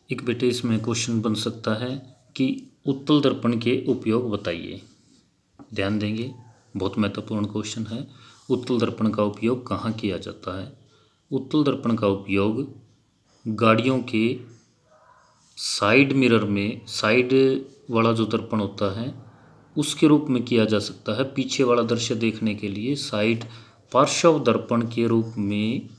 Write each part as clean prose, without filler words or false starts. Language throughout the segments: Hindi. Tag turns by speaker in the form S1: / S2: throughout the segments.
S1: एक बेटे इसमें क्वेश्चन बन सकता है कि उत्तल दर्पण के उपयोग बताइए। ध्यान देंगे, बहुत महत्वपूर्ण क्वेश्चन है। उत्तल दर्पण का उपयोग कहाँ किया जाता है? उत्तल दर्पण का उपयोग गाड़ियों के साइड मिरर में, साइड वाला जो दर्पण होता है उसके रूप में किया जा सकता है। पीछे वाला दृश्य देखने के लिए साइड पार्श्व दर्पण के रूप में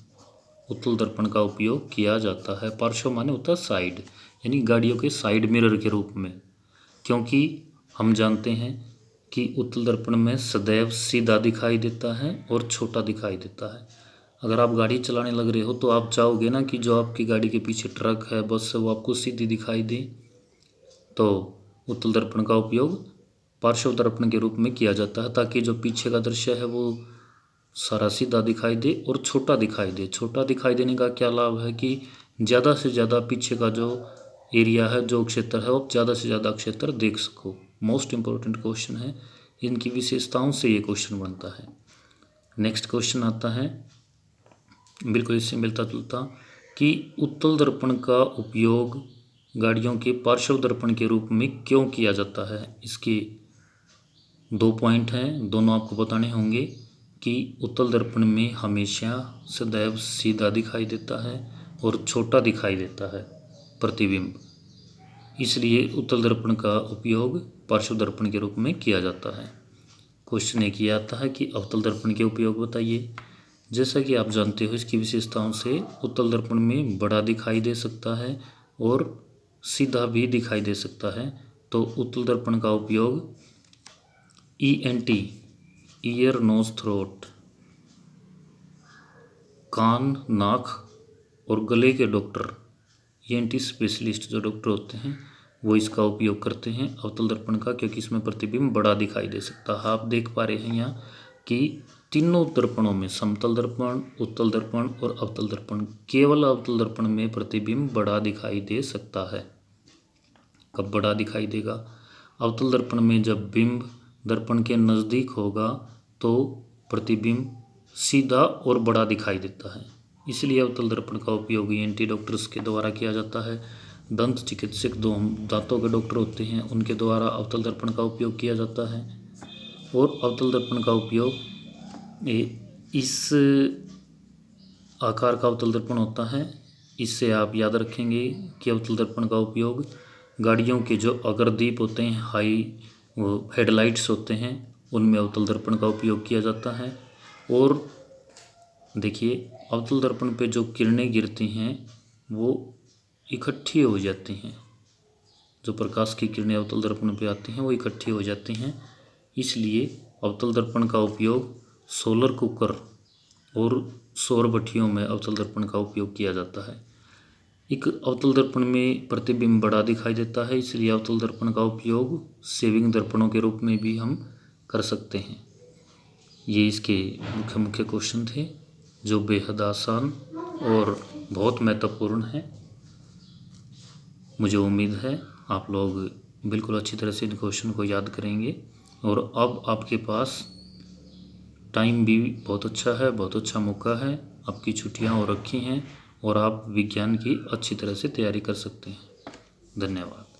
S1: उत्तल दर्पण का उपयोग किया जाता है। पार्श्व माने होता है साइड, यानी गाड़ियों के साइड मिरर के रूप में। क्योंकि हम जानते हैं कि उत्तल दर्पण में सदैव सीधा दिखाई देता है और छोटा दिखाई देता है। अगर आप गाड़ी चलाने लग रहे हो तो आप चाहोगे ना कि जो आपकी गाड़ी के पीछे ट्रक है, बस है, वो आपको सीधी दिखाई दे। तो उत्तल दर्पण का उपयोग पार्श्व दर्पण के रूप में किया जाता है ताकि जो पीछे का दृश्य है वो सारा सीधा दिखाई दे और छोटा दिखाई दे। छोटा दिखाई देने का क्या लाभ है कि ज़्यादा से ज़्यादा पीछे का जो एरिया है, जो क्षेत्र है, वो ज़्यादा से ज़्यादा क्षेत्र देख सको। मोस्ट इम्पोर्टेंट क्वेश्चन है, इनकी विशेषताओं से ये क्वेश्चन बनता है। नेक्स्ट क्वेश्चन आता है बिल्कुल इससे मिलता जुलता कि उत्तल दर्पण का उपयोग गाड़ियों के पार्श्व दर्पण के रूप में क्यों किया जाता है। इसके 2 पॉइंट हैं, दोनों आपको बताने होंगे कि उत्तल दर्पण में हमेशा सदैव सीधा दिखाई देता है और छोटा दिखाई देता है प्रतिबिंब, इसलिए उत्तल दर्पण का उपयोग पार्श्व दर्पण के रूप में किया जाता है। क्वेश्चन एक ये आता है कि अवतल दर्पण के उपयोग बताइए। जैसा कि आप जानते हो, इसकी विशेषताओं से उत्तल दर्पण में बड़ा दिखाई दे सकता है और सीधा भी दिखाई दे सकता है। तो उत्तल दर्पण का उपयोग ENT, ईयर नोज थ्रोट, कान, नाक और गले के डॉक्टर, ENT स्पेशलिस्ट जो डॉक्टर होते हैं वो इसका उपयोग करते हैं अवतल दर्पण का, क्योंकि इसमें प्रतिबिंब बड़ा दिखाई दे सकता है। आप देख पा रहे हैं यहाँ कि तीनों दर्पणों में, समतल दर्पण, उत्तल दर्पण और अवतल दर्पण, केवल अवतल दर्पण में प्रतिबिंब बड़ा दिखाई दे सकता है। कब बड़ा दिखाई देगा? अवतल दर्पण में जब बिंब दर्पण के नज़दीक होगा तो प्रतिबिंब सीधा और बड़ा दिखाई देता है, इसलिए अवतल दर्पण का उपयोग ENT डॉक्टर्स के द्वारा किया जाता है। दंत चिकित्सक, दो दांतों के डॉक्टर होते हैं, उनके द्वारा अवतल दर्पण का उपयोग किया जाता है। और अवतल दर्पण का उपयोग इस आकार का अवतल दर्पण होता है। इससे आप याद रखेंगे कि अवतल दर्पण का उपयोग गाड़ियों के जो अग्रदीप होते हैं, हाई वो हेडलाइट्स होते हैं, उनमें अवतल दर्पण का उपयोग किया जाता है। और देखिए, अवतल दर्पण पे जो किरणें गिरती हैं वो इकट्ठी हो जाती हैं। जो प्रकाश की किरणें अवतल दर्पण पे आती हैं वो इकट्ठी हो जाती हैं, इसलिए अवतल दर्पण का उपयोग सोलर कुकर और सौर भट्टियों में अवतल दर्पण का उपयोग किया जाता है। एक अवतल दर्पण में प्रतिबिंब बड़ा दिखाई देता है, इसलिए अवतल दर्पण का उपयोग सेविंग दर्पणों के रूप में भी हम कर सकते हैं। ये इसके मुख्य मुख्य क्वेश्चन थे जो बेहद आसान और बहुत महत्वपूर्ण है। मुझे उम्मीद है आप लोग बिल्कुल अच्छी तरह से इन क्वेश्चन को याद करेंगे। और अब आपके पास टाइम भी बहुत अच्छा है, बहुत अच्छा मौका है। आपकी छुट्टियां हो रखी हैं और आप विज्ञान की अच्छी तरह से तैयारी कर सकते हैं। धन्यवाद।